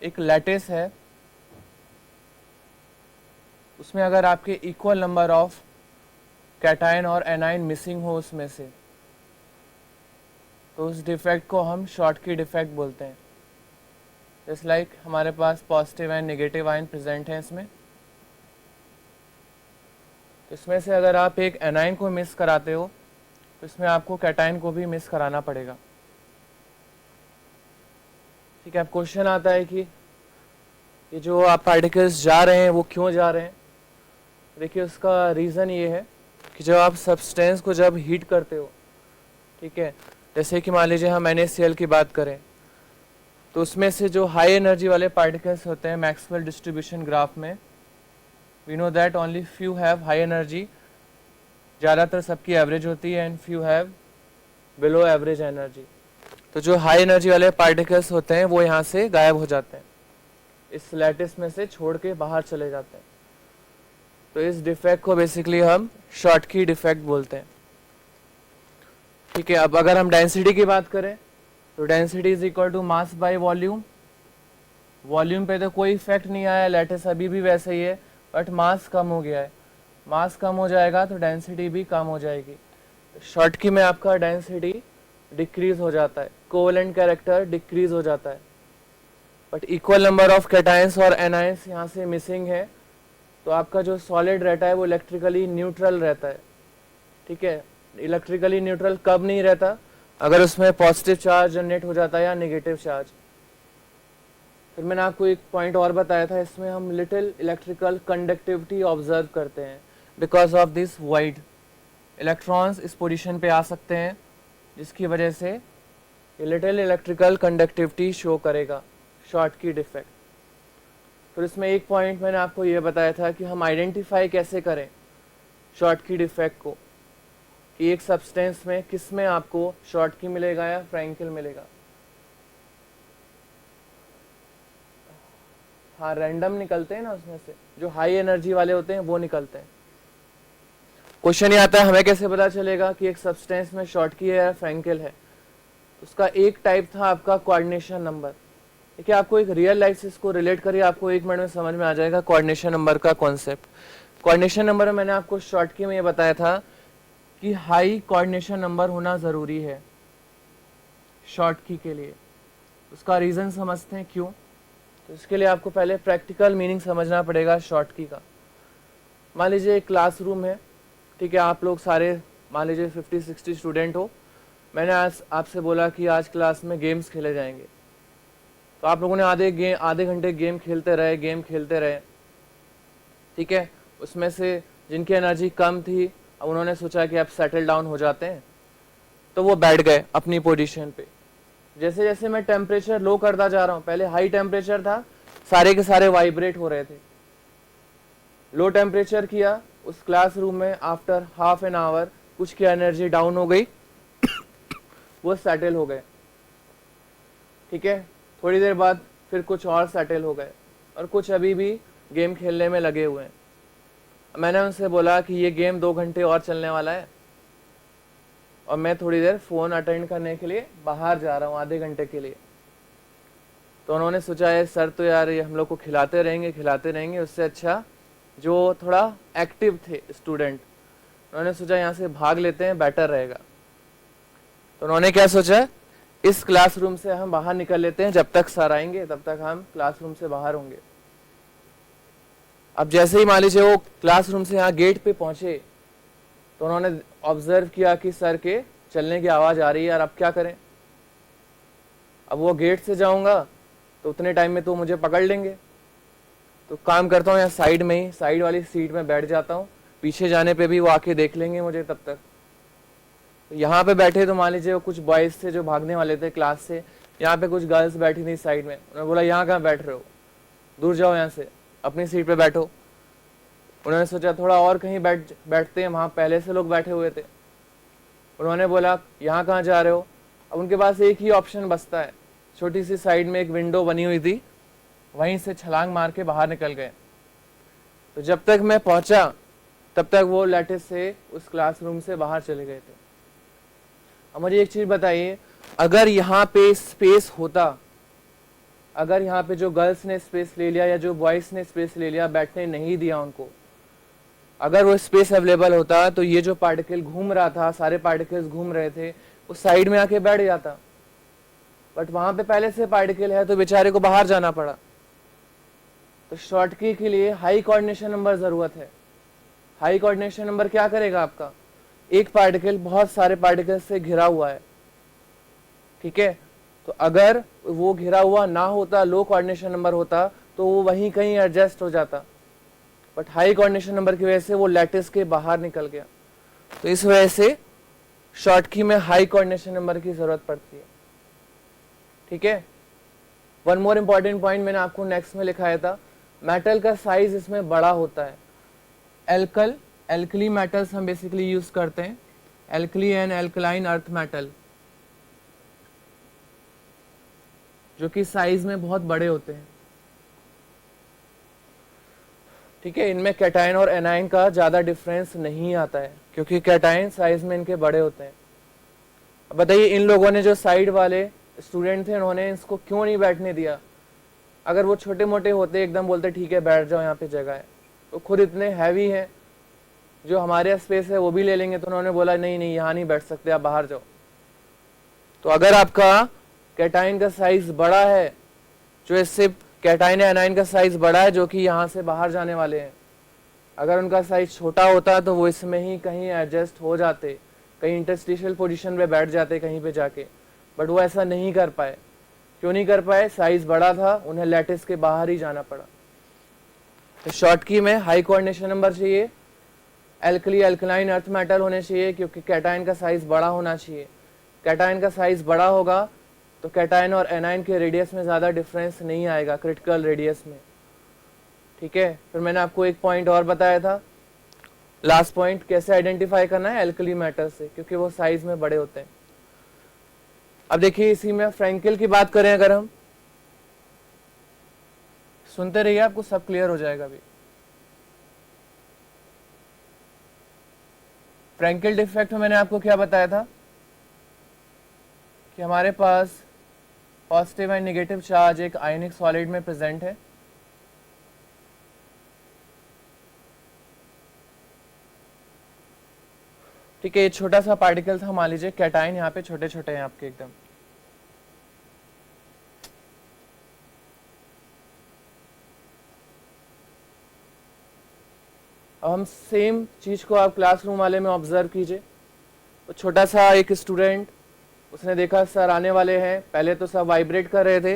एक लैटिस है, उसमें अगर आपके इक्वल नंबर ऑफ कैटायन और एनाइन मिसिंग हो उसमें से, तो उस डिफेक्ट को हम शॉर्टकी डिफेक्ट बोलते हैं। जस्ट लाइक हमारे पास positive and negative ion present हैं इसमें, तो इसमें से अगर आप एक एनाइन को मिस कराते हो तो इसमें आपको कैटायन को भी मिस कराना पड़ेगा। ठीक है, अब क्वेश्चन आता है कि ये जो आप पार्टिकल्स जा रहे हैं वो क्यों जा रहे हैं। देखिए उसका रीज़न ये है कि जब आप सब्सटेंस को जब हीट करते हो, ठीक है, जैसे कि मान लीजिए हम NaCl की बात करें, तो उसमें से जो हाई एनर्जी वाले पार्टिकल्स होते हैं मैक्सवेल डिस्ट्रीब्यूशन ग्राफ में, we know that only few have high energy, ज़्यादातर सबकी एवरेज होती है, and few have below average energy. तो जो हाई एनर्जी वाले पार्टिकल्स होते हैं वो यहाँ से गायब हो जाते हैं, इस लैटिस में से छोड़ के बाहर चले जाते हैं। तो इस डिफेक्ट को बेसिकली हम शॉर्टकी डिफेक्ट बोलते हैं। ठीक है, अब अगर हम डेंसिटी की बात करें तो density is equal to mass by volume. Volume पे तो कोई इफेक्ट नहीं आया, लैटिस अभी भी वैसे ही है, बट मास कम हो गया है। मास कम हो जाएगा तो डेंसिटी भी कम हो जाएगी। शॉर्टकी में आपका डेंसिटी डिक्रीज हो जाता है, कोवेलेंट कैरेक्टर डिक्रीज हो जाता है, but equal number of cations और एनायंस यहाँ से मिसिंग है, तो आपका जो सॉलिड रहता है वो इलेक्ट्रिकली न्यूट्रल रहता है। ठीक है, इलेक्ट्रिकली न्यूट्रल कब नहीं रहता, अगर उसमें पॉजिटिव चार्ज जनरेट हो जाता है या नेगेटिव चार्ज। फिर मैंने आपको एक पॉइंट और बताया था, इसमें हम लिटिल इलेक्ट्रिकल कंडक्टिविटी ऑब्जर्व करते हैं because of this wide electrons इस पोजीशन पे आ सकते हैं, जिसकी वजह से लिटिल इलेक्ट्रिकल कंडक्टिविटी शो करेगा, शॉर्टकी डिफेक्ट। फिर इसमें एक पॉइंट मैंने आपको ये बताया था कि हम आइडेंटिफाई कैसे करें शॉर्टकी डिफेक्ट को, कि एक सब्सटेंस में किस में आपको शॉर्टकी मिलेगा या फ्रैंकल मिलेगा। हाँ, रैंडम निकलते हैं ना, उसमें से जो हाई एनर्जी वाले होते हैं वो निकलते हैं। क्वेश्चन ये आता है हमें कैसे पता चलेगा कि एक सब्सटेंस में शॉर्टकी है या फ्रैंकल है। उसका एक टाइप था आपका कोऑर्डिनेशन नंबर। देखिए आपको एक रियल लाइफ से इसको रिलेट करिए, आपको 1 मिनट में समझ में आ जाएगा कोऑर्डिनेशन नंबर का कॉन्सेप्ट। कोऑर्डिनेशन नंबर में मैंने आपको शॉर्टकी में ये बताया था कि हाई कोऑर्डिनेशन नंबर होना ज़रूरी है शॉर्टकी के लिए। उसका रीज़न समझते हैं क्यों। तो इसके लिए आपको पहले प्रैक्टिकल मीनिंग समझना पड़ेगा शॉर्टकी का। मान लीजिए एक क्लासरूम है, ठीक है, आप लोग सारे मान लीजिए 50-60 स्टूडेंट हो। मैंने आज आपसे बोला कि आज क्लास में गेम्स खेले जाएंगे, तो आप लोगों ने आधे घंटे गेम खेलते रहे, ठीक है। उसमें से जिनकी एनर्जी कम थी, अब उन्होंने सोचा कि अब सेटल डाउन हो जाते हैं, तो वो बैठ गए अपनी पोजीशन पे। जैसे जैसे मैं टेम्परेचर लो करता जा रहा हूँ, पहले हाई टेम्परेचर था, सारे के सारे वाइब्रेट हो रहे थे। लो टेम्परेचर किया उस क्लासरूम में, आफ्टर हाफ एन आवर कुछ की एनर्जी डाउन हो गई वो सेटल हो गए, ठीक है। थोड़ी देर बाद फिर कुछ और सेटल हो गए, और कुछ अभी भी गेम खेलने में लगे हुए हैं। मैंने उनसे बोला कि ये गेम 2 घंटे और चलने वाला है, और मैं थोड़ी देर फ़ोन अटेंड करने के लिए बाहर जा रहा हूँ आधे घंटे के लिए। तो उन्होंने सोचा है सर तो यार ये हम लोग को खिलाते रहेंगे, उससे अच्छा जो थोड़ा एक्टिव थे स्टूडेंट, उन्होंने सोचा यहाँ से भाग लेते हैं, बेटर रहेगा। तो उन्होंने क्या सोचा, इस क्लासरूम से हम बाहर निकल लेते हैं, जब तक सर आएंगे तब तक हम क्लासरूम से बाहर होंगे। अब जैसे ही मान लीजिए वो क्लासरूम से यहाँ गेट पे पहुंचे, तो उन्होंने ऑब्जर्व किया कि सर के चलने की आवाज़ आ रही है, यार अब क्या करें। अब वो गेट से जाऊंगा तो उतने टाइम में तो मुझे पकड़ लेंगे, तो काम करता हूँ यहाँ साइड में ही, साइड वाली सीट में बैठ जाता हूँ, पीछे जाने पे भी वो आके देख लेंगे मुझे तब तक। तो यहाँ पे बैठे तो मान लीजिए वो कुछ बॉयज़ थे जो भागने वाले थे क्लास से, यहाँ पे कुछ गर्ल्स बैठी थी साइड में। उन्होंने बोला यहाँ कहाँ बैठ रहे हो, दूर जाओ यहाँ से, अपनी सीट पे बैठो। उन्होंने सोचा थोड़ा और कहीं बैठते हैं, वहाँ पहले से लोग बैठे हुए थे। उन्होंने बोला यहाँ कहाँ जा रहे हो। अब उनके पास एक ही ऑप्शन बचता है, छोटी सी साइड में एक विंडो बनी हुई थी, वहीं से छलांग मार के बाहर निकल गए। तो जब तक मैं पहुंचा तब तक वो लैटिस से उस क्लासरूम से बाहर चले गए थे। अब मुझे एक चीज़ बताइए, अगर यहाँ पे स्पेस होता, अगर यहाँ पे जो गर्ल्स ने स्पेस ले लिया या जो बॉयज ने स्पेस ले लिया, बैठने नहीं दिया उनको, अगर वो स्पेस अवेलेबल होता तो ये जो पार्टिकल घूम रहा था, सारे पार्टिकल्स घूम रहे थे, वो साइड में आके बैठ जाता, बट वहां पे पहले से पार्टिकल है तो बेचारे को बाहर जाना पड़ा। तो शॉर्टकी के लिए हाई कोऑर्डिनेशन नंबर जरूरत है। हाई कोऑर्डिनेशन नंबर क्या करेगा आपका, एक पार्टिकल बहुत सारे पार्टिकल से घिरा हुआ है, ठीक है, तो अगर वो घिरा हुआ ना होता, लो कोऑर्डिनेशन नंबर होता, तो वो वहीं कहीं एडजस्ट हो जाता, बट हाई कोऑर्डिनेशन नंबर की वजह से वो लैटिस के बाहर निकल गया। तो इस वजह से शॉर्टकी में हाई कोऑर्डिनेशन नंबर की जरूरत पड़ती है, ठीक है। वन मोर इंपॉर्टेंट पॉइंट मैंने आपको नेक्स्ट में लिखाया था, मेटल का साइज इसमें बड़ा होता है। एल्कली मेटल्स हम बेसिकली यूज करते हैं, alkali and alkaline earth metal, जो कि साइज में बहुत बड़े होते हैं, ठीक है। इनमें कैटायन और एनायन का ज्यादा डिफरेंस नहीं आता है, क्योंकि कैटायन साइज में इनके बड़े होते हैं। अब बताइए, इन लोगों ने जो साइड वाले स्टूडेंट थे, उन्होंने इसको क्यों नहीं बैठने दिया। अगर वो छोटे मोटे होते, एकदम बोलते ठीक है बैठ जाओ, यहाँ पे जगह है, तो खुद इतने हैवी हैं, जो हमारे स्पेस है वो भी ले लेंगे, तो उन्होंने बोला नहीं नहीं यहाँ नहीं बैठ सकते, आप बाहर जाओ। तो अगर आपका कैटायन का साइज बड़ा है, जो इससे कैटायन एनायन का साइज बड़ा है, जो कि यहाँ से बाहर जाने वाले हैं, अगर उनका साइज छोटा होता तो वो इसमें ही कहीं एडजस्ट हो जाते, कहीं इंटरस्टिशियल पोजीशन पे बैठ जाते कहीं पे जाके, बट वो ऐसा नहीं कर पाए। क्यों नहीं कर पाए, साइज बड़ा था, उन्हें लैटिस के बाहर ही जाना पड़ा। तो शॉर्टकी में हाई कोऑर्डिनेशन नंबर चाहिए, एल्कली एल्कलाइन अर्थ मेटल होने चाहिए, क्योंकि कैटायन का साइज बड़ा होना चाहिए। कैटायन का साइज बड़ा होगा तो कैटायन और एनायन के रेडियस में ज़्यादा डिफरेंस नहीं आएगा, क्रिटिकल रेडियस में, ठीक है। फिर मैंने आपको एक पॉइंट और बताया था, लास्ट पॉइंट, कैसे आइडेंटिफाई करना है एल्कली मेटल से, क्योंकि वो साइज में बड़े होते हैं। अब देखिए, इसी में फ्रैंकेल की बात करें अगर हम, सुनते रहिए, आपको सब क्लियर हो जाएगा अभी। फ्रैंकेल डिफेक्ट में मैंने आपको क्या बताया था कि हमारे पास पॉजिटिव एंड नेगेटिव चार्ज एक आयनिक सॉलिड में प्रेजेंट है, ठीक है। ये छोटा सा पार्टिकल था, मान लीजिए कैटायन यहाँ पे छोटे छोटे हैं आपके एकदम, अब हम सेम चीज को आप क्लासरूम वाले में ऑब्जर्व कीजिए। तो छोटा सा एक स्टूडेंट, उसने देखा सर आने वाले हैं, पहले तो सब वाइब्रेट कर रहे थे,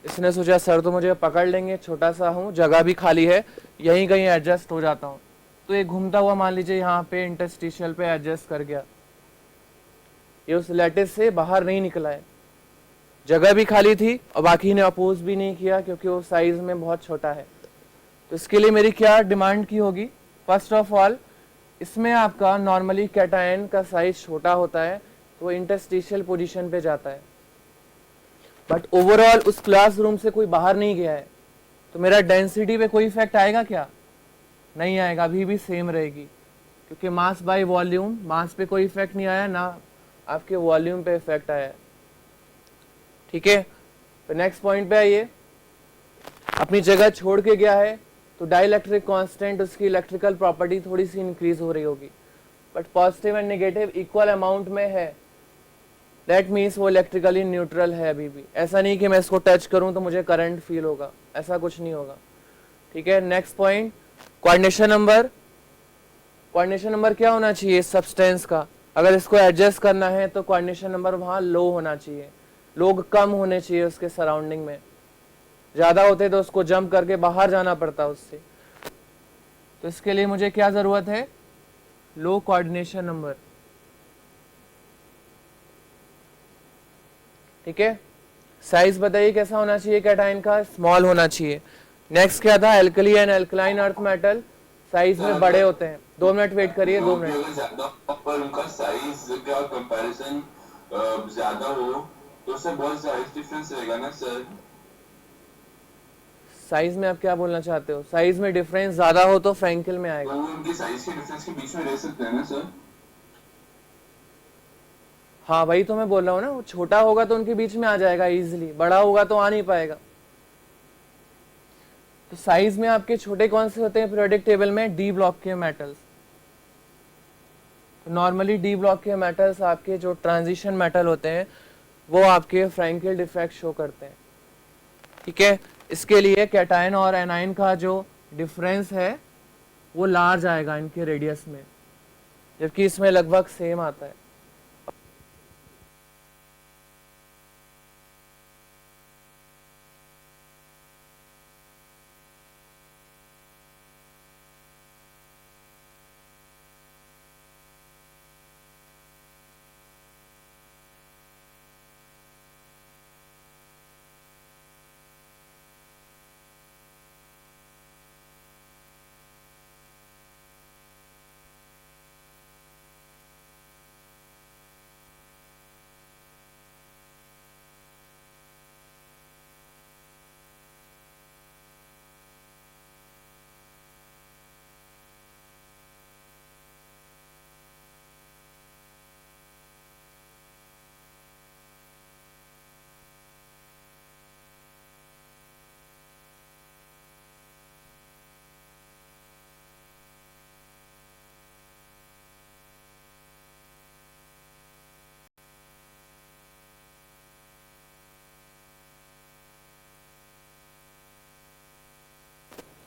इसने सोचा सर तो मुझे पकड़ लेंगे, छोटा सा हूँ, जगह भी खाली है, यहीं कहीं एडजस्ट हो जाता हूँ। तो ये घूमता हुआ मान लीजिए यहाँ पे इंटरस्टिशियल पे एडजस्ट कर गया, ये उस लैटिस से बाहर नहीं निकला है, जगह भी खाली थी और बाकी ने अपोज भी नहीं किया, क्योंकि वो साइज में बहुत छोटा है। तो इसके लिए मेरी क्या डिमांड की होगी, फर्स्ट ऑफ ऑल इसमें आपका नॉर्मली कैटायन का साइज छोटा होता है, तो वो इंटरस्टिशियल पोजीशन पे जाता है, बट ओवरऑल उस क्लासरूम से कोई बाहर नहीं गया है, तो मेरा डेंसिटी पे कोई इफेक्ट आएगा क्या, नहीं आएगा, अभी भी सेम रहेगी, क्योंकि मास बाय वॉल्यूम, मास पे कोई इफेक्ट नहीं आया, ना आपके वॉल्यूम पे इफेक्ट आया, ठीक है। तो नेक्स्ट पॉइंट पे आइए, अपनी जगह छोड़ के गया है, तो डाइलेक्ट्रिक कांस्टेंट, उसकी इलेक्ट्रिकल प्रॉपर्टी थोड़ी सी इंक्रीज हो रही होगी, but positive and negative equal amount में है, दैट मीन्स वो इलेक्ट्रिकली न्यूट्रल है अभी भी। ऐसा नहीं कि मैं इसको टच करूं तो मुझे करंट फील होगा, ऐसा कुछ नहीं होगा, ठीक है। Next point, coordination number. Coordination number क्या होना चाहिए सब्सटेंस का, अगर इसको एडजस्ट करना है तो कोऑर्डिनेशन नंबर वहां लो होना चाहिए, लोग कम होने चाहिए उसके सराउंडिंग में, ज्यादा होते तो उसको जंप करके बाहर जाना पड़ता उससे। तो इसके लिए मुझे क्या जरूरत है, लो कोऑर्डिनेशन नंबर, ठीक है। साइज बताइए कैसा होना चाहिए कैटायन का, स्मॉल होना चाहिए। नेक्स्ट क्या था, alkali and alkaline earth metal size में बड़े होते हैं। 2 मिनट वेट करिए, 2 मिनट। पर उनका साइज का कंपैरिजन ज्यादा हो तो उससे बहुत साइज डिफरेंस रहेगा ना सर। साइज में आप क्या बोलना चाहते हो, साइज में डिफरेंस ज्यादा हो तो फ्रैंकेल में आएगा, तो वो उनकी साइज के डिफरेंस के बीच में रह सकते हैं ना सर। हाँ वही तो मैं बोल रहा हूँ ना, वो छोटा होगा तो उनके बीच में आ जाएगा इजीली, बड़ा होगा तो आ नहीं पाएगा। तो साइज में आपके छोटे कौन से होते हैं पीरियोडिक टेबल में? डी ब्लॉक के मेटल्स। नॉर्मली डी ब्लॉक के मेटल्स आपके जो ट्रांजिशन मेटल होते हैं वो आपके फ्रैंकल डिफेक्ट शो करते हैं। ठीक है, इसके लिए कैटायन और एनाइन का जो डिफरेंस है वो लार्ज आएगा इनके रेडियस में, जबकि इसमें लगभग सेम आता है।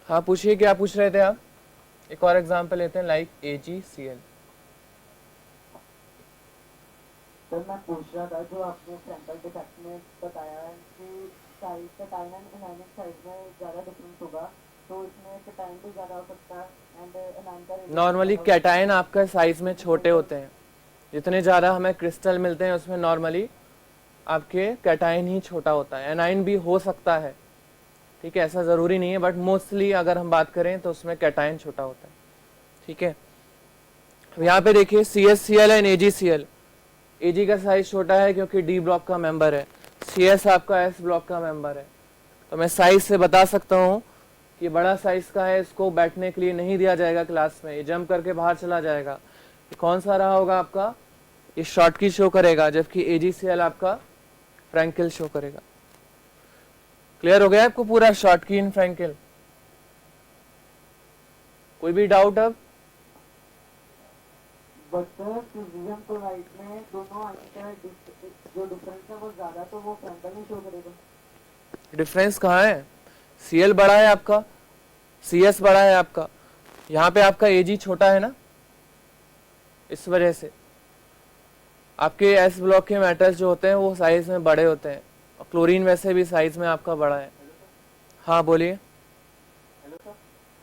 हाँ पूछिए, क्या पूछ रहे थे आप? एक और एग्जांपल लेते हैं, लाइक AgCl। सर मैं पूछ रहा था जो आपने फ्रैंकल डिफेक्ट में बताया है कि size cation and anionic size में ज़्यादा डिफरेंस होगा, तो इसमें कैटायन भी ज़्यादा हो सकता है एंड एनायन का नॉर्मली कैटायन आपका साइज में छोटे होते हैं, जितने ज़्यादा हमें क्रिस्टल मिलते हैं उसमें नॉर्मली आपके कैटायन ही छोटा होता है। एनाइन भी हो सकता है, ठीक है, ऐसा ज़रूरी नहीं है, बट मोस्टली अगर हम बात करें तो उसमें कैटायन छोटा होता है। ठीक है, अब यहाँ पे देखिए CsCl एंड AgCl। Ag का साइज छोटा है क्योंकि D ब्लॉक का मेंबर है, CS आपका S ब्लॉक का मेंबर है। तो मैं साइज से बता सकता हूँ कि बड़ा साइज का है, इसको बैठने के लिए नहीं दिया जाएगा क्लास में, ये जंप करके बाहर चला जाएगा। ये कौन सा रहा होगा आपका? ये शॉर्ट की शो करेगा, जबकि AgCl आपका फ्रैंकल शो करेगा। क्लियर हो गया आपको पूरा शॉर्ट की इन फ्रैंकल? कोई भी डाउट अब? बट सर सोडियम क्लोराइड में दोनों आयन का जो डिफरेंस है वो ज़्यादा, तो वो फ्रैंकल ही शो करेगा। डिफरेंस कहाँ है? Cl बड़ा है आपका, CS बड़ा है आपका, यहाँ पे आपका Ag छोटा है ना, इस वजह से आपके S ब्लॉक के मेटल्स जो होते हैं वो साइज में बड़े होते हैं, और क्लोरीन वैसे भी साइज में आपका बड़ा है। हाँ बोलिए। हेलो सर,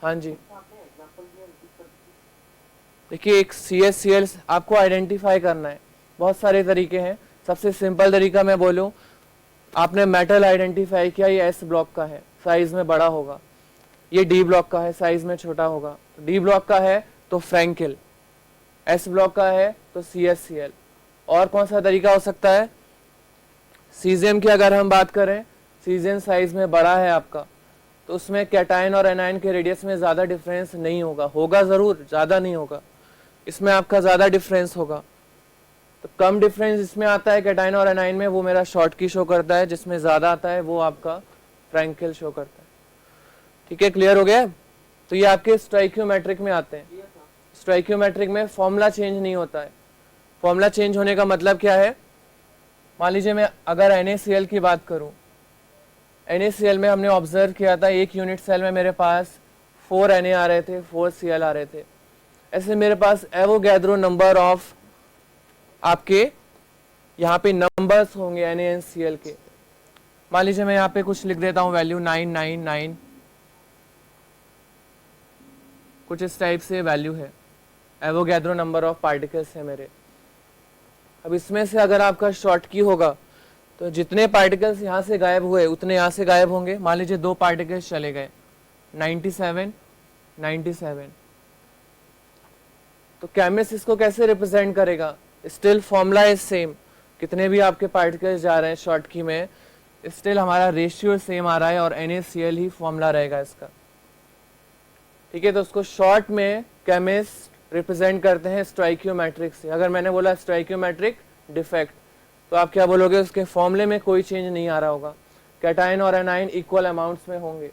हाँ जी, आपने एग्जांपल दिया रिपीट कर दीजिए। देखिए एक CsCl आपको आइडेंटिफाई करना है, बहुत सारे तरीके हैं। सबसे सिंपल तरीका मैं बोलूँ, आपने मेटल आइडेंटिफाई किया, ये S ब्लॉक का है, साइज में बड़ा होगा, ये D ब्लॉक का है, साइज में छोटा होगा। D ब्लॉक का है तो फ्रैंकल, S ब्लॉक का है तो CsCl। और कौन सा तरीका हो सकता है? सीजियम की अगर हम बात करें, सीजियम साइज में बड़ा है आपका, तो उसमें कैटायन और एनायन के रेडियस में ज़्यादा डिफरेंस नहीं होगा, होगा ज़रूर, ज़्यादा नहीं होगा, इसमें आपका ज़्यादा डिफरेंस होगा। तो कम डिफरेंस इसमें आता है कैटायन और एनायन में, वो मेरा शॉर्ट की शो करता है, जिसमें ज़्यादा आता है वो आपका फ्रैंकल शो करता है। ठीक है, क्लियर हो गया? तो ये आपके स्टोइकियोमेट्रिक में आते हैं। स्टोइकियोमेट्रिक में फॉर्मूला चेंज नहीं होता है। फॉर्मूला चेंज होने का मतलब क्या है? मान लीजिए मैं अगर NaCl की बात करूं, NaCl में हमने ऑब्जर्व किया था एक यूनिट सेल में मेरे पास 4 Na आ रहे थे, 4 Cl आ रहे थे। ऐसे मेरे पास एवोगैड्रो नंबर ऑफ आपके यहाँ पे नंबर्स होंगे NaCl के। मान लीजिए मैं यहाँ पे कुछ लिख देता हूँ, वैल्यू 999, कुछ इस टाइप से वैल्यू है, एवोगैड्रो नंबर ऑफ पार्टिकल्स है मेरे। अब इसमें से अगर आपका शॉर्ट की होगा तो जितने पार्टिकल्स यहाँ से गायब हुए उतने यहाँ से गायब होंगे। मान लीजिए 2 पार्टिकल्स चले गए, 97 97, तो केमिस्ट इसको कैसे रिप्रेजेंट करेगा? स्टिल फॉर्मूला इज सेम, कितने भी आपके पार्टिकल्स जा रहे हैं शॉर्ट की में, स्टिल हमारा रेशियो सेम आ रहा है और NaCl ही फॉर्मूला रहेगा इसका। ठीक है, तो उसको शॉर्ट में केमिस्ट रिप्रेजेंट करते हैं स्टोइकियोमेट्रिक से। अगर मैंने बोला स्टोइकियोमेट्रिक डिफेक्ट, तो आप क्या बोलोगे? उसके फॉर्मूले में कोई चेंज नहीं आ रहा होगा, कैटायन और एनायन इक्वल अमाउंट्स में होंगे।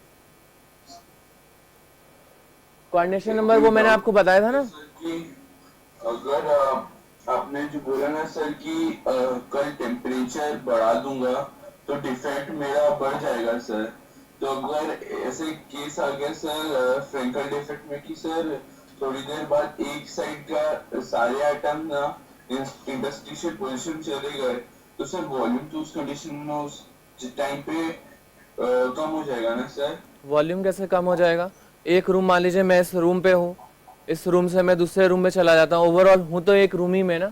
कोऑर्डिनेशन नंबर वो मैंने आपको बताया था ना। सर कि अगर आपने जो बोला ना सर कि कल टेम्परेचर बढ़ा दूंगा तो डिफेक्ट मेरा बढ़ जाएगा सर। तो अगर ऐसे केस आ गया सर फ्रैंकल डिफेक्ट में कि सर थोड़ी देर बाद एक साइड का सारे आइटम ना इंडस्ट्रियल पोजीशन चले गए तो सर वॉल्यूम तो उस कंडीशन में उस टाइम पे कम हो जाएगा ना सर। वॉल्यूम कैसे कम हो जाएगा? एक रूम मान लीजिए मैं इस रूम पे हूँ, इस रूम से मैं दूसरे रूम में चला जाता हूँ, ओवरऑल हूँ तो एक रूम ही में ना।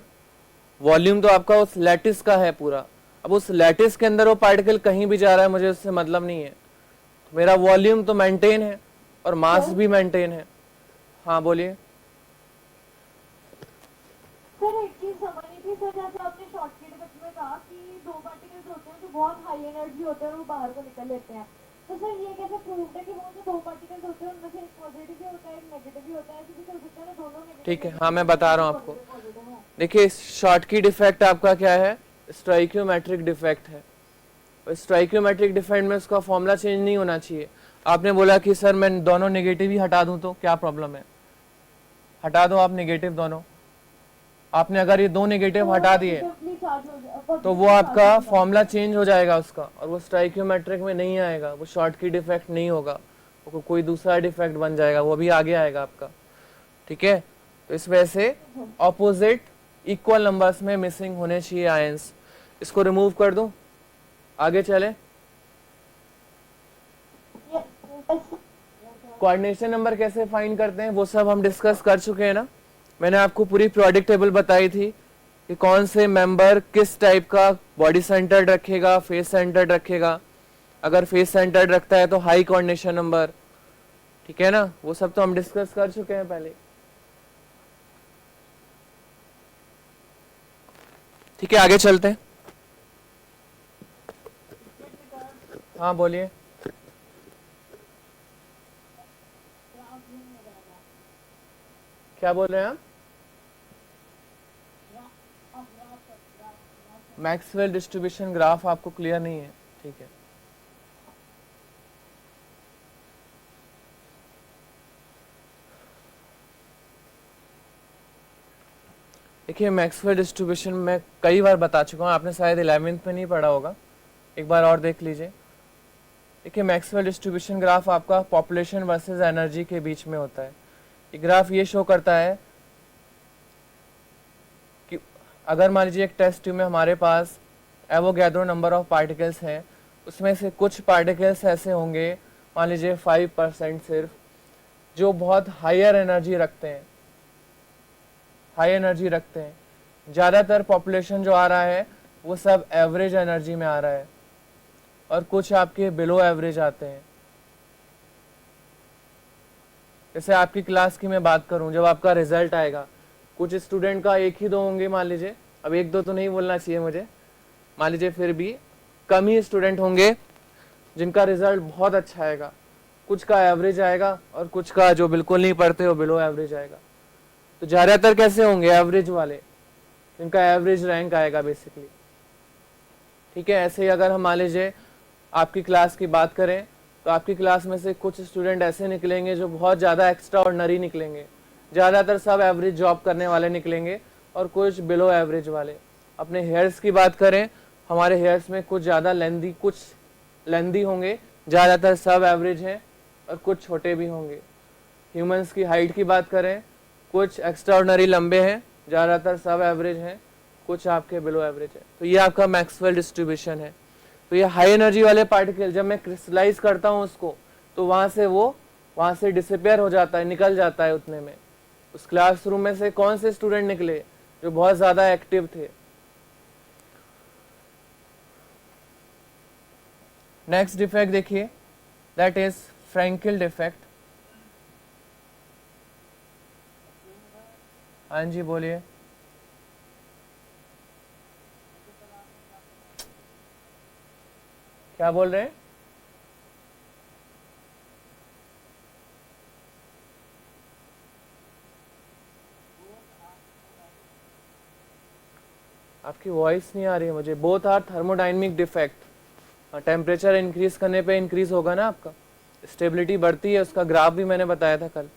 वॉल्यूम तो आपका उस लैटिस का है पूरा। अब उस लैटिस के अंदर वो पार्टिकल कहीं भी जा रहा है, मुझे उससे मतलब नहीं है। मेरा वॉल्यूम तो मेंटेन है और मास भी मेंटेन है। हाँ बोलिए। सर एक चीज समझनी थी सर, जैसे आपने शॉर्ट के डिफेक्ट में कहा कि दो पार्टिकल्स होते हैं जो बहुत हाई एनर्जी होते हैं और वो बाहर को निकल लेते हैं, तो सर ये कैसे प्रूव है कि वो जो दो पार्टिकल्स होते हैं उनमें से एक पॉजिटिव भी होता है एक नेगेटिव भी होता है? ऐसे भी चल सकता है ना दोनों नेगेटिव? ठीक है, हाँ मैं बता रहा हूँ आपको। देखिए शॉर्ट की डिफेक्ट आपका क्या है? स्टोइकियोमेट्रिक डिफेक्ट है। स्टोइकियोमेट्रिक डिफेक्ट में उसका फॉर्मूला चेंज नहीं होना चाहिए। आपने बोला कि सर मैं दोनों नेगेटिव ही हटा दूं तो क्या प्रॉब्लम है? हटा दो आप नेगेटिव दोनों। आपने अगर ये दो नेगेटिव हटा दिए तो वो आपका फॉर्मूला चेंज हो जाएगा उसका, और वो स्टोइकियोमेट्रिक में नहीं आएगा, वो शॉर्ट की डिफेक्ट नहीं होगा, वो कोई दूसरा डिफेक्ट बन जाएगा, वो भी आगे आएगा आपका। ठीक है, तो इस वजह से ऑपोजिट इक्वल नंबर्स में मिसिंग होने चाहिए आयंस। इसको रिमूव कर दूं, आगे चले। कोऑर्डिनेशन नंबर कैसे फाइंड करते हैं वो सब हम डिस्कस कर चुके हैं ना। मैंने आपको पूरी प्रोडक्ट टेबल बताई थी कि कौन से मेंबर किस टाइप का बॉडी सेंटर्ड रखेगा, फेस सेंटर्ड रखेगा। अगर फेस सेंटर्ड रखता है तो हाई कोऑर्डिनेशन नंबर। ठीक है ना, वो सब तो हम डिस्कस कर चुके हैं पहले। ठीक है, आगे चलते हैं। हाँ बोलिए। क्या बोल रहे हैं आप? मैक्सवेल डिस्ट्रीब्यूशन ग्राफ आपको क्लियर नहीं है? ठीक है, देखिए मैक्सवेल डिस्ट्रीब्यूशन मैं कई बार बता चुका हूँ, आपने शायद 11th में नहीं पढ़ा होगा, एक बार और देख लीजिए। देखिए मैक्सवेल डिस्ट्रीब्यूशन ग्राफ आपका पॉपुलेशन वर्सेस एनर्जी के बीच में होता है। ये ग्राफ ये शो करता है कि अगर मान लीजिए एक टेस्ट ट्यूब में हमारे पास एवोगैड्रो नंबर ऑफ पार्टिकल्स हैं, उसमें से कुछ पार्टिकल्स ऐसे होंगे, मान लीजिए 5% सिर्फ, जो बहुत हायर एनर्जी रखते हैं, हाई एनर्जी रखते हैं। ज़्यादातर पॉपुलेशन जो आ रहा है वो सब एवरेज एनर्जी में आ रहा है, और कुछ आपके बिलो एवरेज आते हैं। जैसे आपकी क्लास की मैं बात करूं, जब आपका रिजल्ट आएगा, कुछ स्टूडेंट का एक ही दो होंगे मान लीजिए, अब एक दो तो नहीं बोलना चाहिए मुझे, मान लीजिए फिर भी कम ही स्टूडेंट होंगे जिनका रिजल्ट बहुत अच्छा आएगा, कुछ का एवरेज आएगा और कुछ का जो बिल्कुल नहीं पढ़ते वो बिलो एवरेज आएगा। तो ज़्यादातर कैसे होंगे? एवरेज वाले, जिनका एवरेज रैंक आएगा बेसिकली। ठीक है, ऐसे ही अगर हम मान लीजिए आपकी क्लास की बात करें तो आपकी क्लास में से कुछ स्टूडेंट ऐसे निकलेंगे जो बहुत ज़्यादा एक्स्ट्रा ऑर्डिनरी निकलेंगे, ज़्यादातर सब एवरेज जॉब करने वाले निकलेंगे और कुछ बिलो एवरेज वाले। अपने हेयर्स की बात करें, हमारे हेयर्स में कुछ ज़्यादा लेंदी, कुछ लेंदी होंगे, ज़्यादातर सब एवरेज हैं और कुछ छोटे भी होंगे। ह्यूमंस की हाइट की बात करें, कुछ एक्स्ट्रा ऑर्डिनरी लंबे हैं, ज़्यादातर सब एवरेज हैं, कुछ आपके बिलो एवरेज है। तो ये आपका मैक्सवेल डिस्ट्रीब्यूशन है। तो ये हाई एनर्जी वाले पार्टिकल जब मैं क्रिस्टलाइज करता हूँ उसको, तो वहाँ से डिसअपियर हो जाता है, निकल जाता है उतने में। उस क्लासरूम में से कौन से स्टूडेंट निकले जो बहुत ज़्यादा एक्टिव थे? नेक्स्ट डिफेक्ट देखिए, दैट इज फ्रैंकल डिफेक्ट। हाँ जी बोलिए। क्या बोल रहे हैं? आपकी वॉइस नहीं आ रही है मुझे। Both are thermodynamic defect. Temperature increase करने पे इंक्रीज होगा ना आपका, स्टेबिलिटी बढ़ती है, उसका ग्राफ भी मैंने बताया था कल।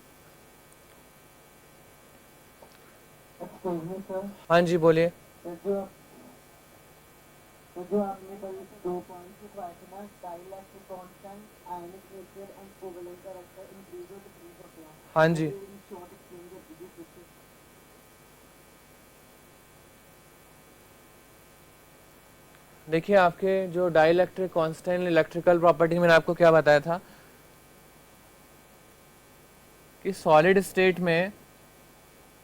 एक्सक्यूज मी सर, हाँ जी बोलिए। जो आपने पहले से 2 पॉइंट्स लिखवाए थे ना, dielectric constant, ionic nature and covalent character increase और डिक्रीज होते हैं। हाँ जी। शॉर्ट एक्सप्लेन कर दीजिए फिर से। देखिए आपके जो डाइलेक्ट्रिक कांस्टेंट इलेक्ट्रिकल प्रॉपर्टी मैंने आपको क्या बताया था कि सॉलिड स्टेट में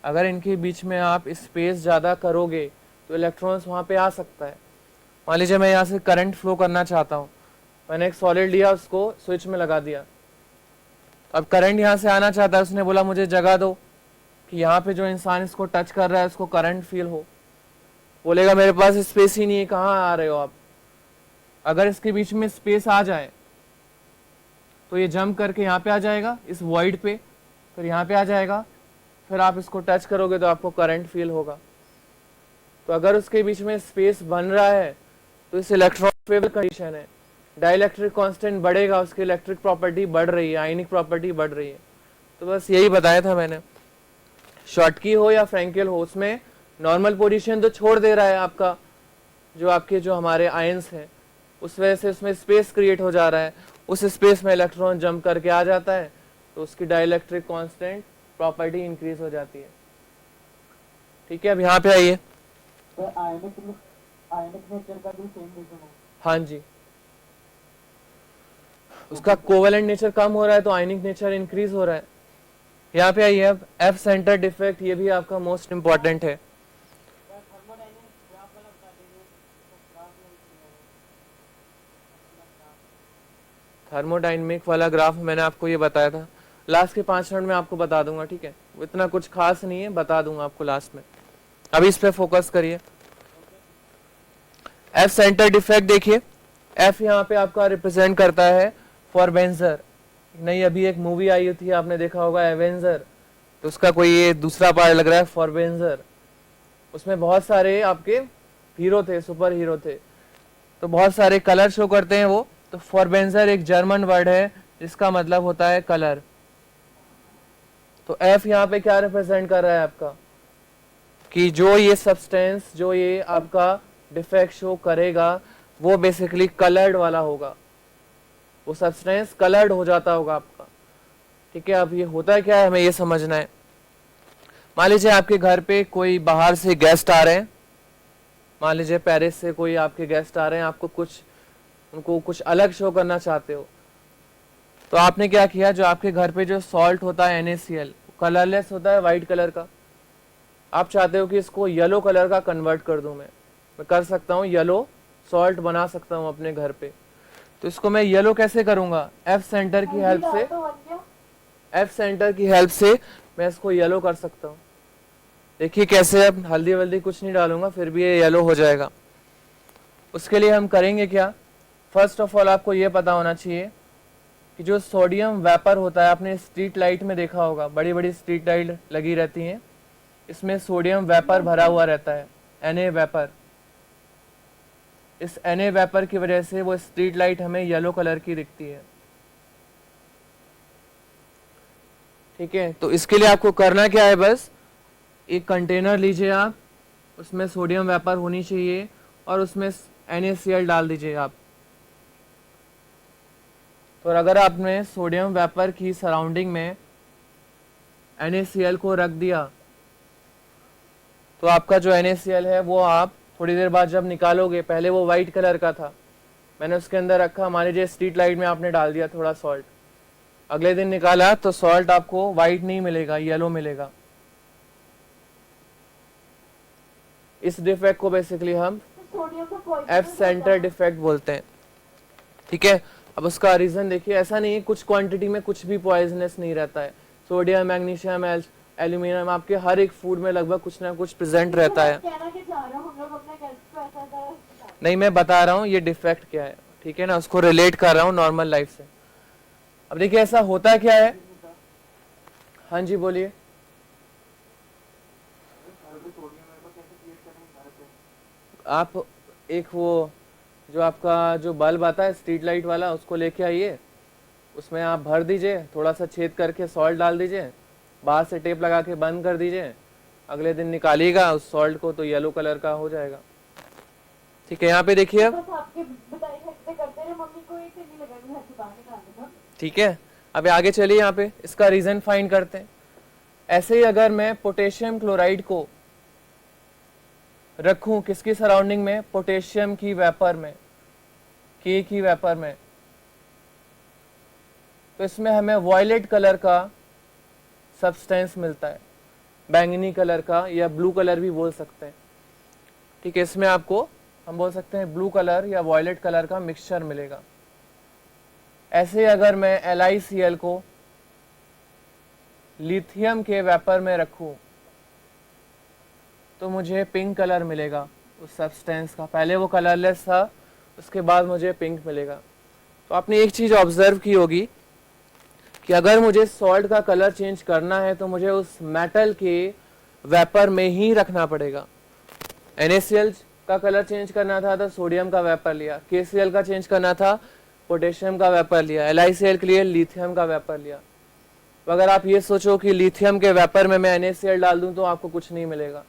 अगर इनके बीच में आप स्पेस ज़्यादा करोगे तो इलेक्ट्रॉन्स वहाँ पे आ सकता है। मान लीजिए मैं यहाँ से करंट फ्लो करना चाहता हूँ, मैंने एक सॉलिड लिया, उसको स्विच में लगा दिया, अब करंट यहाँ से आना चाहता है, उसने बोला मुझे जगह दो कि यहाँ पे जो इंसान इसको टच कर रहा है उसको करंट फील हो। बोलेगा मेरे पास स्पेस ही नहीं है, कहाँ आ रहे हो आप। अगर इसके बीच में स्पेस आ जाए तो ये जंप करके यहाँ पे आ जाएगा इस वॉइड पे, फिर यहाँ पे आ जाएगा, फिर आप इसको टच करोगे तो आपको करंट फील होगा। तो अगर उसके बीच में स्पेस बन रहा है तो इस इलेक्ट्रॉन फेवरेबल कंडीशन है, डाइलेक्ट्रिक कांस्टेंट बढ़ेगा, उसकी इलेक्ट्रिक प्रॉपर्टी बढ़ रही है, आयनिक प्रॉपर्टी बढ़ रही है। तो बस यही बताया था मैंने। शॉटकी हो या फ्रैंकेल हो, उसमें नॉर्मल पोजीशन तो छोड़ दे रहा है आपका, जो आपके जो हमारे आयंस हैं, उस वजह से उसमें स्पेस क्रिएट हो जा रहा है, उस स्पेस में इलेक्ट्रॉन जंप करके आ जाता है, तो उसकी डाइलेक्ट्रिक कांस्टेंट प्रॉपर्टी इंक्रीज हो जाती है। ठीक है, अब यहाँ पे आइए। तो आयनिक नेचर का भी सेम रीजन है। हाँ जी, उसका कोवेलेंट नेचर कम हो रहा है तो आयनिक नेचर इंक्रीज हो रहा है। यहाँ पे आइए अब, एफ सेंटर डिफेक्ट, ये भी आपका मोस्ट इंपॉर्टेंट है। थर्मोडाइनमिक वाला ग्राफ मैंने आपको ये बताया था, लास्ट के 5 मिनट में आपको बता दूंगा। ठीक है, इतना कुछ खास नहीं है, बता दूंगा आपको लास्ट में। अभी इस पे फोकस करिए। एफ सेंटर डिफेक्ट देखिए, एफ यहाँ पे आपका रिप्रेजेंट करता है फॉर बेंजर। नहीं, अभी एक मूवी आई थी, आपने देखा होगा एवेंजर, तो उसका कोई ये दूसरा पार्ट लग रहा है फॉर बेंजर। उसमें बहुत सारे आपके हीरो थे, सुपर हीरो थे, तो बहुत सारे कलर शो करते हैं वो। तो फॉरबेंजर एक जर्मन वर्ड है जिसका मतलब होता है कलर। तो एफ यहाँ पे क्या रिप्रेजेंट कर रहा है आपका, कि जो ये सब्सटेंस, जो ये आपका डिफेक्ट शो करेगा, वो बेसिकली कलर्ड वाला होगा, वो सब्सटेंस कलर्ड हो जाता होगा आपका। ठीक है, अब ये होता क्या है हमें ये समझना है। मान लीजिए आपके घर पे कोई बाहर से गेस्ट आ रहे हैं, मान लीजिए पेरिस से कोई आपके गेस्ट आ रहे हैं, आपको कुछ उनको कुछ अलग शो करना चाहते हो, तो आपने क्या किया, जो आपके घर पे जो सॉल्ट होता है NaCl, कलरलेस होता है, वाइट कलर का, आप चाहते हो कि इसको येलो कलर का कन्वर्ट कर दूं। मैं कर सकता हूँ, येलो सॉल्ट बना सकता हूँ अपने घर पे। तो इसको मैं येलो कैसे करूंगा, एफ सेंटर की हेल्प से, एफ सेंटर की हेल्प से मैं इसको येलो कर सकता हूँ। देखिए कैसे, अब हल्दी वल्दी कुछ नहीं डालूंगा फिर भी ये येलो हो जाएगा। उसके लिए हम करेंगे क्या, फर्स्ट ऑफ ऑल आपको ये पता होना चाहिए कि जो सोडियम वेपर होता है, आपने स्ट्रीट लाइट में देखा होगा, बड़ी बड़ी स्ट्रीट लाइट लगी रहती हैं, इसमें सोडियम वेपर भरा हुआ रहता है, Na वेपर। इस Na वेपर की वजह से वो स्ट्रीट लाइट हमें येलो कलर की दिखती है। ठीक है, तो इसके लिए आपको करना क्या है, बस एक कंटेनर लीजिए आप, उसमें सोडियम वेपर होनी चाहिए और उसमें NaCl डाल दीजिए आप। तो अगर आपने सोडियम वेपर की सराउंडिंग में NaCl को रख दिया, तो आपका जो NaCl है वो आप थोड़ी देर बाद जब निकालोगे, पहले वो वाइट कलर का था, मैंने उसके अंदर रखा, मान लीजिए स्ट्रीट लाइट में आपने डाल दिया थोड़ा सॉल्ट, अगले दिन निकाला तो सॉल्ट आपको वाइट नहीं मिलेगा, येलो मिलेगा। इस डिफेक्ट को बेसिकली हम एफ सेंटर डिफेक्ट बोलते हैं। ठीक है, अब उसका रीजन देखिए, ऐसा नहीं है, कुछ क्वांटिटी में कुछ भी पॉइजनस नहीं रहता है। सोडियम, मैग्नीशियम, एल्यूमिनियम, आपके हर एक फूड में लगभग कुछ ना कुछ प्रेजेंट रहता है। नहीं, मैं बता रहा हूँ ये डिफेक्ट क्या है, ठीक है ना, उसको रिलेट कर रहा हूँ नॉर्मल लाइफ से। अब देखिए ऐसा होता क्या है, हाँ जी बोलिए। आप एक वो जो आपका जो बल्ब आता है स्ट्रीट लाइट वाला, उसको लेके आइए, उसमें आप भर दीजिए, थोड़ा सा छेद करके सॉल्ट डाल दीजिए, बाहर से टेप लगा के बंद कर दीजिए, अगले दिन निकालिएगा उस सॉल्ट को तो येलो कलर का हो जाएगा। ठीक है, यहाँ पे देखिए अब, बस आपके बताई हफ्ते करते रहे, मम्मी को एक नहीं लगा कि घर से बाहर निकाल देना। ठीक है। अब आगे चलिए, यहाँ पे इसका रीजन फाइंड करते हैं। ऐसे ही अगर मैं पोटेशियम क्लोराइड को रखूं किसकी सराउंडिंग में, पोटेशियम की वेपर में, के की वेपर में, तो इसमें हमें वॉयलेट कलर का सब्सटेंस मिलता है, बैंगनी कलर का या ब्लू कलर भी बोल सकते हैं। ठीक है, इसमें आपको हम बोल सकते हैं ब्लू कलर या वॉयलेट कलर का मिक्सचर मिलेगा। ऐसे अगर मैं LiCl को लिथियम के वेपर में रखूं तो मुझे पिंक कलर मिलेगा उस सब्सटेंस का। पहले वो कलरलेस था, उसके बाद मुझे पिंक मिलेगा। तो आपने एक चीज़ ऑब्जर्व की होगी कि अगर मुझे सॉल्ट का कलर चेंज करना है तो मुझे उस मेटल के वेपर में ही रखना पड़ेगा। NaCl का कलर चेंज करना था तो सोडियम का वेपर लिया, KCl का चेंज करना था पोटेशियम का वेपर लिया, LiCl के लिए लिथियम का वेपर लिया। तो अगर आप ये सोचो कि लिथियम के वेपर में मैं NaCl डाल दूं तो आपको कुछ नहीं मिलेगा,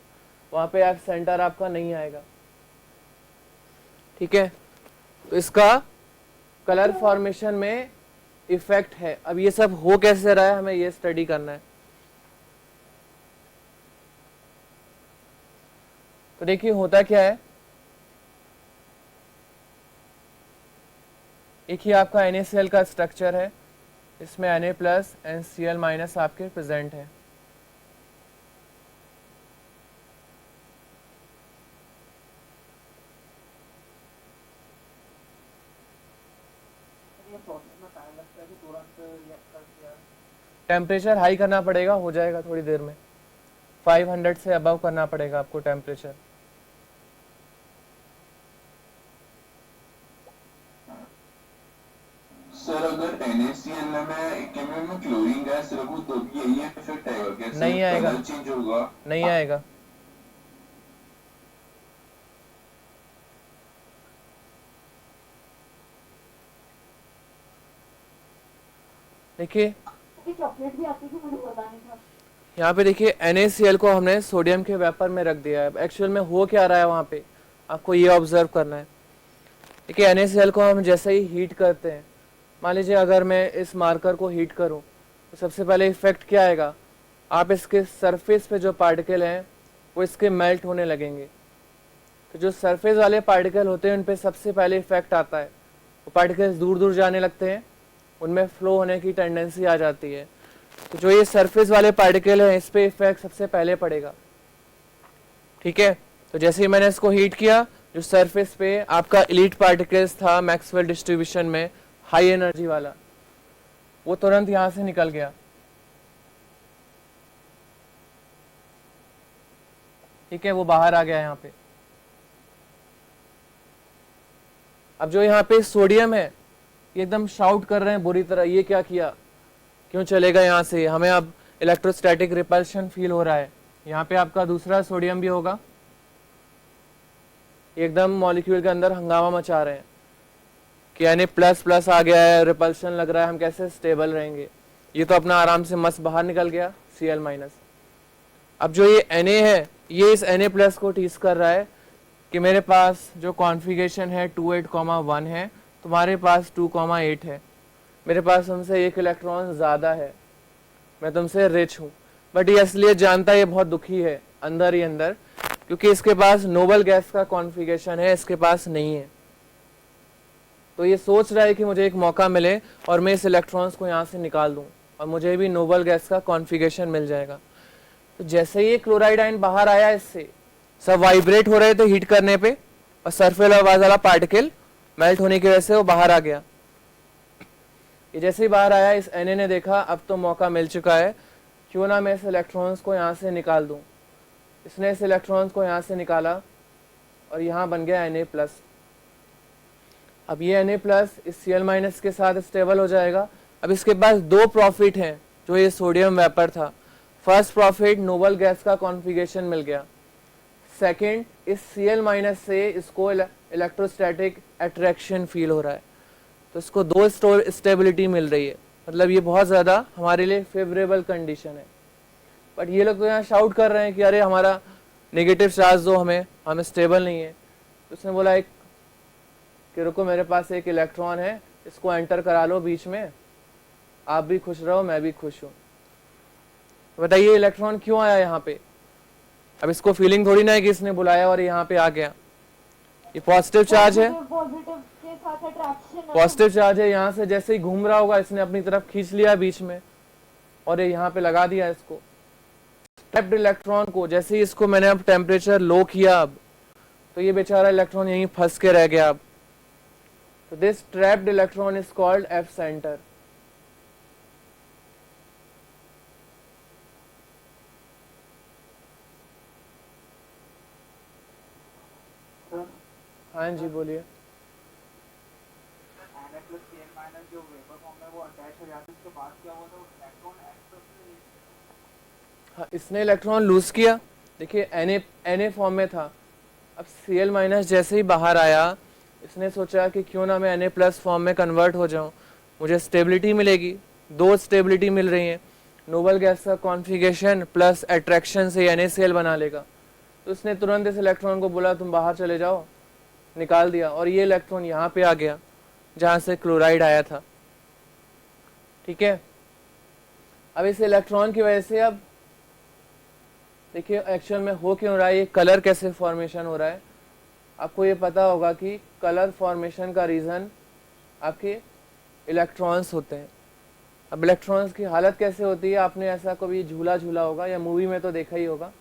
वहां पे आप सेंटर आपका नहीं आएगा। ठीक है, तो इसका कलर फॉर्मेशन में इफेक्ट है। अब ये सब हो कैसे रहा है हमें ये स्टडी करना है। तो देखिए होता क्या है, एक ही आपका NaCl का स्ट्रक्चर है, इसमें Na plus and Cl minus आपके प्रेजेंट है। ये प्रोसेस में टाइम लगता है कि तुरंत रिएक्ट कर दिया? टेम्परेचर हाई करना पड़ेगा, हो जाएगा थोड़ी देर में। 500 से अबव करना पड़ेगा आपको टेम्परेचर। सर अगर NaCl में क्लोरीन गैस रखूं तो भी यही इफेक्ट आएगा क्या? नहीं आएगा, कलर चेंज होगा? नहीं आएगा। देखिए चॉकलेट भी आती थी, मुझे पता नहीं था। यहाँ पे देखिए NaCl को हमने सोडियम के वेपर में रख दिया है। एक्चुअल में हो क्या रहा है वहाँ पे, आपको ये ऑब्जर्व करना है। देखिए NaCl को हम जैसे ही हीट करते हैं, मान लीजिए अगर मैं इस मार्कर को हीट करूं तो सबसे पहले इफेक्ट क्या आएगा, आप इसके सरफेस पे जो पार्टिकल हैं वो इसके मेल्ट होने लगेंगे। तो जो सरफेस वाले पार्टिकल होते हैं उन पे सबसे पहले इफेक्ट आता है, वो पार्टिकल्स दूर दूर जाने लगते हैं, उनमें फ्लो होने की टेंडेंसी आ जाती है। तो जो ये सरफेस वाले पार्टिकल हैं इस पे इफेक्ट सबसे पहले पड़ेगा। ठीक है, तो जैसे ही मैंने इसको हीट किया, जो सरफेस पे आपका इलीट पार्टिकल्स था मैक्सवेल डिस्ट्रीब्यूशन में हाई एनर्जी वाला, वो तुरंत यहां से निकल गया। ठीक है, वो बाहर आ गया यहाँ पे। अब जो यहाँ पे सोडियम है ये एकदम शाउट कर रहे हैं बुरी तरह, ये क्या किया, क्यों चलेगा यहाँ से, हमें अब इलेक्ट्रोस्टैटिक रिपल्शन फील हो रहा है। यहाँ पे आपका दूसरा सोडियम भी होगा, एकदम मॉलिक्यूल के अंदर हंगामा मचा रहे हैं कि Na प्लस प्लस आ गया है, रिपल्शन लग रहा है, हम कैसे स्टेबल रहेंगे। ये तो अपना आराम से मस्त बाहर निकल गया, Cl माइनस। अब जो ये Na है ये इस Na प्लस को टीज कर रहा है कि मेरे पास जो कॉन्फ़िगरेशन है 28,1 है, तुम्हारे पास 2,8 है, मेरे पास तुमसे एक इलेक्ट्रॉन ज़्यादा है, मैं तुमसे रिच हूँ। बट ये असलियत जानता है, ये बहुत दुखी है अंदर ही अंदर, क्योंकि इसके पास नोबल गैस का कॉन्फ़िगरेशन है, इसके पास नहीं है। तो ये सोच रहा है कि मुझे एक मौका मिले और मैं इस इलेक्ट्रॉन्स को यहाँ से निकाल दूँ और मुझे भी नोबल गैस का कॉन्फ़िगरेशन मिल जाएगा। तो जैसे ही क्लोराइड आयन बाहर आया, इससे सब वाइब्रेट हो रहे थे हीट करने पे, और सरफेस वाला पार्टिकल मेल्ट होने की वजह से वो बाहर आ गया। ये जैसे ही बाहर आया, इस Na ने देखा अब तो मौका मिल चुका है, क्यों ना मैं इस इलेक्ट्रॉन्स को यहाँ से निकाल दूँ। इसने इस इलेक्ट्रॉन्स को यहाँ से निकाला और यहाँ बन गया Na प्लस। अब ये Na प्लस इस Cl माइनस के साथ स्टेबल हो जाएगा। अब इसके पास दो प्रॉफिट हैं, जो ये सोडियम वेपर था। फर्स्ट प्रॉफिट, नोबल गैस का कॉन्फ़िगरेशन मिल गया। सेकंड, इस Cl माइनस से इसको इलेक्ट्रोस्टैटिक अट्रैक्शन फील हो रहा है, तो इसको दो स्टेबिलिटी मिल रही है। मतलब ये बहुत ज़्यादा हमारे लिए फेवरेबल कंडीशन है। बट ये लोग तो यहाँ शाउट कर रहे हैं कि अरे हमारा नेगेटिव चार्ज दो हमें स्टेबल नहीं है। तो उसने बोला एक कि रुको, मेरे पास एक इलेक्ट्रॉन है, इसको एंटर करा लो बीच में, आप भी खुश रहो मैं भी खुश हूँ। तो बताइए इलेक्ट्रॉन क्यों आया यहाँ पे? अब इसको फीलिंग थोड़ी ना है कि इसने बुलाया और यहाँ पे आ गया। ये पॉजिटिव चार्ज है, पॉजिटिव के साथ अट्रैक्शन पॉजिटिव चार्ज है, यहाँ से जैसे ही घूम रहा होगा इसने अपनी तरफ खींच लिया बीच में और ये यहाँ पे लगा दिया इसको। ट्रैप्ड इलेक्ट्रॉन को जैसे ही इसको मैंने अब टेम्परेचर लो किया, अब तो ये बेचारा इलेक्ट्रॉन यहीं फंस के रह गया। अब तो this trapped electron is called F centre. हाँ जी बोलिए। जो वेपर फॉर्म में वो अटैच हो जाती है, उसके बाद क्या हुआ था, इलेक्ट्रॉन हाँ, इसने इलेक्ट्रॉन लूज किया। देखिए Na फॉर्म में था, अब Cl माइनस जैसे ही बाहर आया, इसने सोचा कि क्यों ना मैं Na प्लस फॉर्म में कन्वर्ट हो जाऊं, मुझे स्टेबिलिटी मिलेगी। दो स्टेबिलिटी मिल रही है, नोबल गैस का कॉन्फ़िगरेशन प्लस अट्रैक्शन से NaCl बना लेगा। तो उसने तुरंत इस इलेक्ट्रॉन को बोला तुम बाहर चले जाओ, निकाल दिया और ये इलेक्ट्रॉन यहाँ पे आ गया जहाँ से क्लोराइड आया था। ठीक है, अब इस इलेक्ट्रॉन की वजह से अब देखिए एक्चुअल में हो क्यों रहा है, ये कलर कैसे फॉर्मेशन हो रहा है। आपको ये पता होगा कि कलर फॉर्मेशन का रीज़न आपके इलेक्ट्रॉन्स होते हैं। अब इलेक्ट्रॉन्स की हालत कैसे होती है, आपने ऐसा कभी झूला झूला होगा या मूवी में तो देखा ही होगा।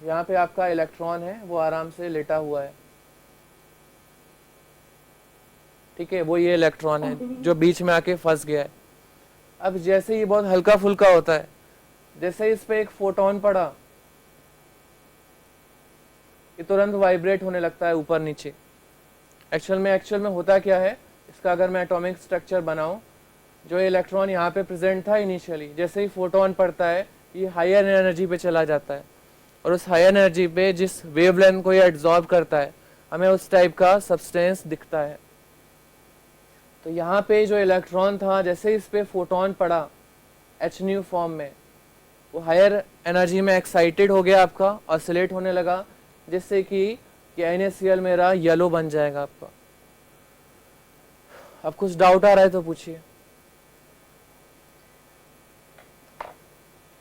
यहाँ पे आपका इलेक्ट्रॉन है, वो आराम से लेटा हुआ है। ठीक है, वो ये इलेक्ट्रॉन है जो बीच में आके फंस गया है। अब जैसे ये बहुत हल्का फुल्का होता है, जैसे ही इस पे एक फोटोन पड़ा, ये तुरंत वाइब्रेट होने लगता है ऊपर नीचे। एक्चुअल में होता क्या है, इसका अगर मैं एटॉमिक स्ट्रक्चर बनाऊं, जो इलेक्ट्रॉन यहाँ पे प्रेजेंट था इनिशियली, जैसे ही फोटोन पड़ता है ये हायर एनर्जी पे चला जाता है और उस हायर एनर्जी पे जिस वेवलेंथ को ये एब्जॉर्ब करता है, हमें उस टाइप का सब्सटेंस दिखता है। तो यहाँ पे जो इलेक्ट्रॉन था, जैसे इस पे फोटोन पड़ा H फॉर्म में, वो हायर एनर्जी में एक्साइटेड हो गया, आपका ऑसिलेट होने लगा, जिससे कि NaCl मेरा येलो बन जाएगा आपका। अब कुछ डाउट आ रहा है तो पूछिए।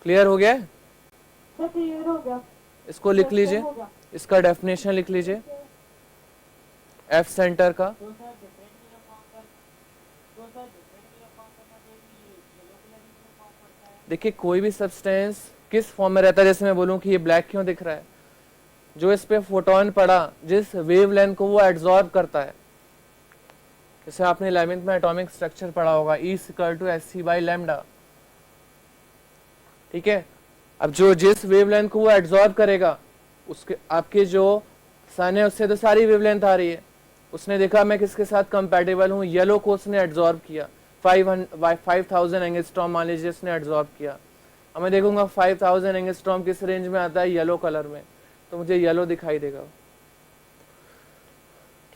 क्लियर हो गया है? क्लियर हो गया। इसको लिख लीजिए, इसका डेफिनेशन लिख लीजिए एफ सेंटर का। देखिए कोई भी सब्सटेंस किस फॉर्म में रहता है, जैसे मैं बोलूं कि ये ब्लैक क्यों दिख रहा है, जो इस पे फोटोन पड़ा जिस वेवलेंथ को वो एब्जॉर्ब करता है। जैसे आपने 11th में एटॉमिक स्ट्रक्चर पढ़ा होगा, E = Sc/λ। ठीक है, अब जो जिस वेवलेंथ को वो एब्जॉर्ब करेगा, उसके आपके जो सन है उससे तो सारी वेवलेंथ आ रही है। उसने देखा मैं किसके साथ कंपैटिबल हूँ, येलो को उसने एब्जॉर्ब किया, 5000 एंगस्ट्रॉम मान लीजिए इसने एब्जॉर्ब किया। अब मैं देखूंगा 5000 एंगस्ट्रॉम किस रेंज में आता है, येलो कलर में, तो मुझे येलो दिखाई देगा।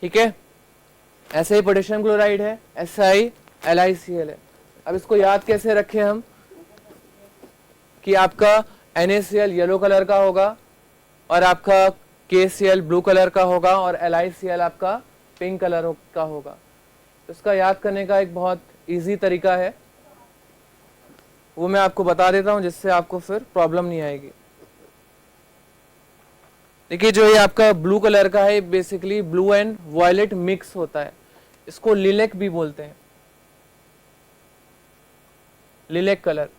ठीक है, ऐसे ही पोटेशियम क्लोराइड है, Si(LiCl) है। अब इसको याद कैसे रखें हम, कि आपका NaCl येलो कलर का होगा और आपका KCl ब्लू कलर का होगा और LiCl आपका पिंक कलर का होगा। तो इसका याद करने का एक बहुत इजी तरीका है, वो मैं आपको बता देता हूं, जिससे आपको फिर प्रॉब्लम नहीं आएगी। देखिए जो ये आपका ब्लू कलर का है, basically blue and violet mix होता है, इसको लिलेक भी बोलते हैं, लिलेक कलर।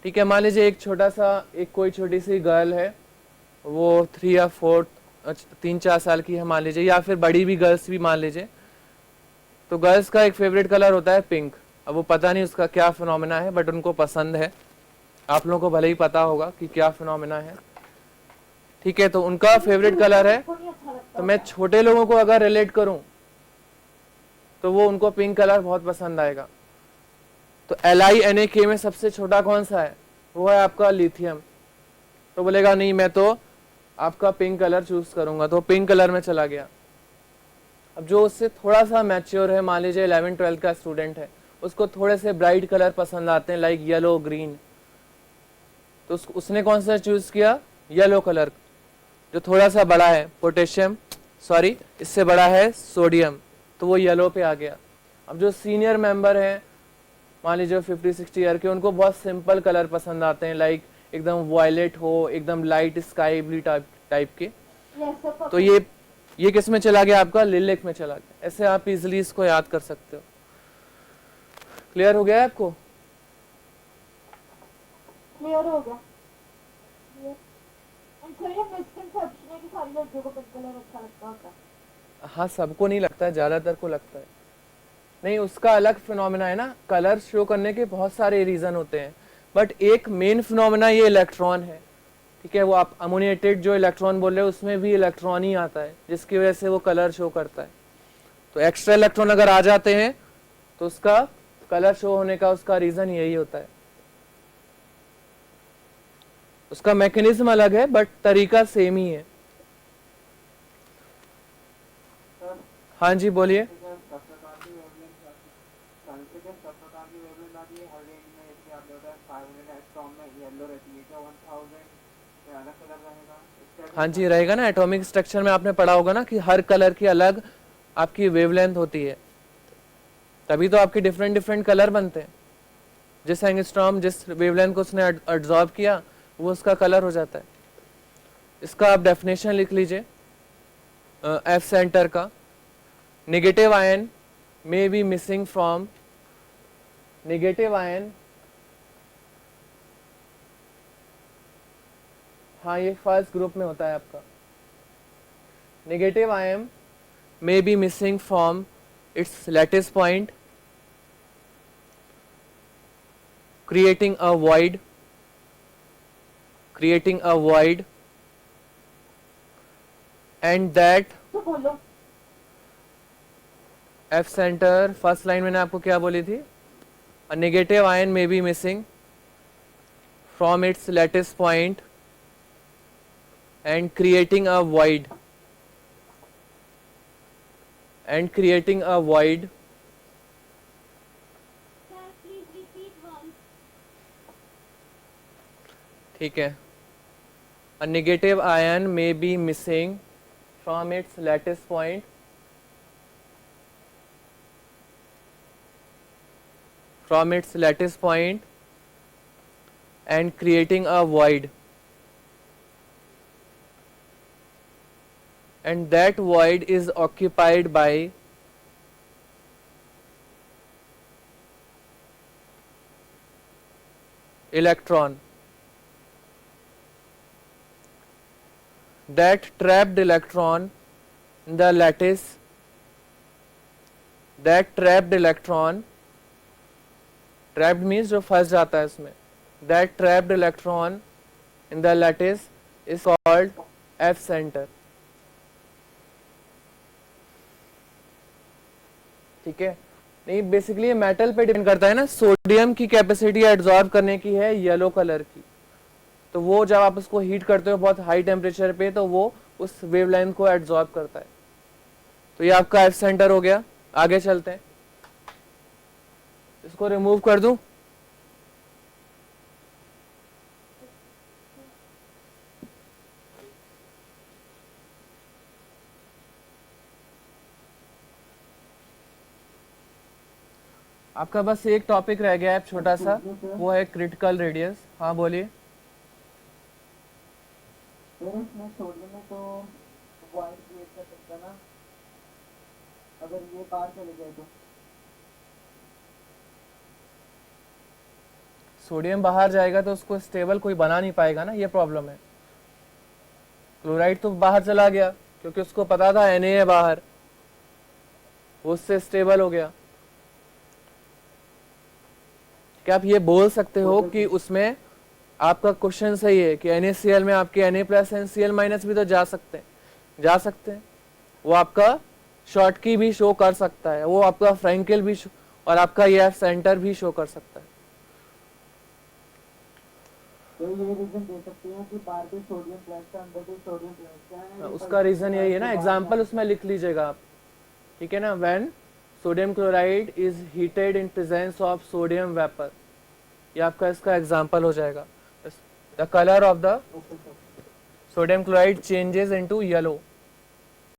ठीक है, मान लीजिए एक छोटा सा कोई छोटी सी गर्ल है, वो 3 या 3-4 साल की है मान लीजिए, या फिर बड़ी भी गर्ल्स भी मान लीजिए। तो गर्ल्स का एक फेवरेट कलर होता है पिंक। अब वो पता नहीं उसका क्या फिनोमेना है, बट उनको पसंद है। आप लोगों को भले ही पता होगा कि क्या फिनोमेना है। ठीक है, तो उनका फेवरेट कलर है। तो मैं छोटे लोगों को अगर रिलेट करूं तो वो उनको पिंक कलर बहुत पसंद आएगा। तो LiNaK में सबसे छोटा कौन सा है, वो है आपका लिथियम। तो बोलेगा नहीं मैं तो आपका पिंक कलर चूज करूंगा, तो पिंक कलर में चला गया। अब जो उससे थोड़ा सा मैच्योर है, मान लीजिए 11-12 का स्टूडेंट है, उसको थोड़े से ब्राइट कलर पसंद आते हैं लाइक येलो ग्रीन, तो उसने कौन सा चूज किया, येलो कलर। जो थोड़ा सा बड़ा है पोटेशियम, सॉरी इससे बड़ा है सोडियम, तो वो येलो पे आ गया। अब जो सीनियर मेंबर हैं, मान लीजिए 50-60 ईयर के, उनको बहुत सिंपल कलर पसंद आते हैं लाइक एकदम वायलेट हो, एकदम लाइट स्काई ब्लू टाइप के, यस सर। तो ये किस में चला गया आपका, लिलिक में चला गया। ऐसे आप इजिली इसको याद कर सकते हो। क्लियर हो गया है आपको? क्लियर हो गया। एंड सर ये मिसकंसेप्शन है कि सारी लड़कियों को पिंक कलर अच्छा लगता होता है। हाँ, सबको नहीं लगता है, ज्यादातर को लगता है। नहीं, उसका अलग फिनोमेना है ना, कलर शो करने के बहुत सारे रीजन होते हैं, बट एक मेन फिनोमेना ये इलेक्ट्रॉन है, ठीक है। वो आप अमोनिएटेड जो इलेक्ट्रॉन बोल रहे हो, उसमें भी इलेक्ट्रॉन ही आता है, जिसकी वजह से वो कलर शो करता है। तो एक्स्ट्रा इलेक्ट्रॉन अगर आ जाते हैं तो उसका कलर शो होने का उसका रीजन यही होता है। उसका मैकेनिज्म अलग है बट तरीका सेम ही है। हाँ जी बोलिए। हाँ जी रहेगा ना, एटॉमिक स्ट्रक्चर में आपने पढ़ा होगा ना कि हर कलर की अलग आपकी वेवलेंथ होती है, तभी तो आपके डिफरेंट डिफरेंट कलर बनते हैं। जिस एंगस्ट्रॉम जिस वेवलेंथ को उसने एब्जॉर्ब किया वो उसका कलर हो जाता है। इसका आप डेफिनेशन लिख लीजिए एफ सेंटर का। Negative ion may be missing from, negative ion, हाँ ये फर्स्ट ग्रुप में होता है आपका। Negative ion may be missing from its lattice point, creating a void, and that तो बोलो। F center फर्स्ट लाइन मैंने आपको क्या बोली थी, a negative ion may be missing from its lattice point and creating a void, Sir, please repeat once. ठीक है। A negative ion may be missing from its lattice point and creating a void, and that void is occupied by electron. That trapped electron in the lattice, trapped means जो फंस जाता है इसमें, that trapped electron in the lattice is called F center। ठीक है। नहीं, basically ये metal पे डिपेंड करता है ना। सोडियम की कैपेसिटी एब्जॉर्ब करने की है येलो कलर की, तो वो जब आप उसको हीट करते हो बहुत हाई टेम्परेचर पे, तो वो उस वेवलेंथ को एब्जॉर्ब करता है। तो ये आपका एफ सेंटर हो गया। आगे चलते हैं, इसको रिमूव कर दूं। आपका बस एक टॉपिक रह गया है छोटा सा, वो है क्रिटिकल रेडियस। हाँ बोलिए। सर इसमें सोडियम में तो वॉइड क्रिएट कर सकता ना, अगर ये बाहर चले जाए तो। सोडियम बाहर जाएगा तो उसको स्टेबल कोई बना नहीं पाएगा ना, ये प्रॉब्लम है। क्लोराइड तो बाहर चला गया क्योंकि उसको पता था Na है बाहर, वो उससे स्टेबल हो गया। क्या आप ये बोल सकते हो कि उसमें आपका क्वेश्चन सही है कि NaCl में आपके Na प्लस NCl माइनस भी तो जा सकते हैं, वो आपका शॉर्ट की भी शो कर सकता है, वो आपका फ्रैंकेल भी और आपका ये सेंटर भी शो कर सकता है। तो ये रीजन दे सकते हैं कि बाहर भी सोडियम प्लस का, अंदर भी सोडियम प्लस का है। उसका रीजन यही है ना, एग्जाम्पल उसमें लिख लीजिएगा आप। ठीक है ना, when sodium chloride is heated in presence of sodium vapour, ये आपका इसका एग्जांपल हो जाएगा। The colour of the okay sir. Sodium chloride changes into yellow,